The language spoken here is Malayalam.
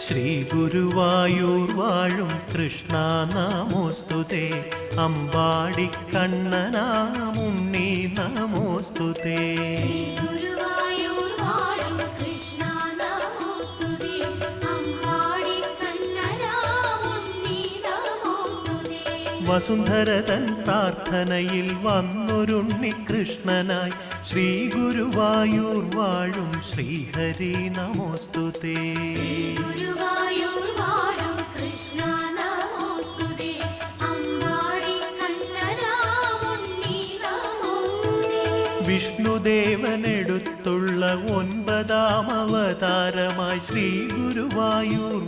ശ്രീ ഗുരുവായൂർ വാഴും കൃഷ്ണ നമോസ്തുതേ. അമ്പാടിക്കണ്ണനാമുണ്ണി നമോസ്തുതേ. വസുന്ധരതൻ പ്രാർത്ഥനയിൽ വന്നൊരുണ്ണി കൃഷ്ണനായി ശ്രീ ഗുരുവായൂർ വാഴും ശ്രീഹരി നമോസ്തുതേ. വിഷ്ണുദേവനെടുത്തുള്ള 9ാം അവതാരമായി ശ്രീ ഗുരുവായൂർ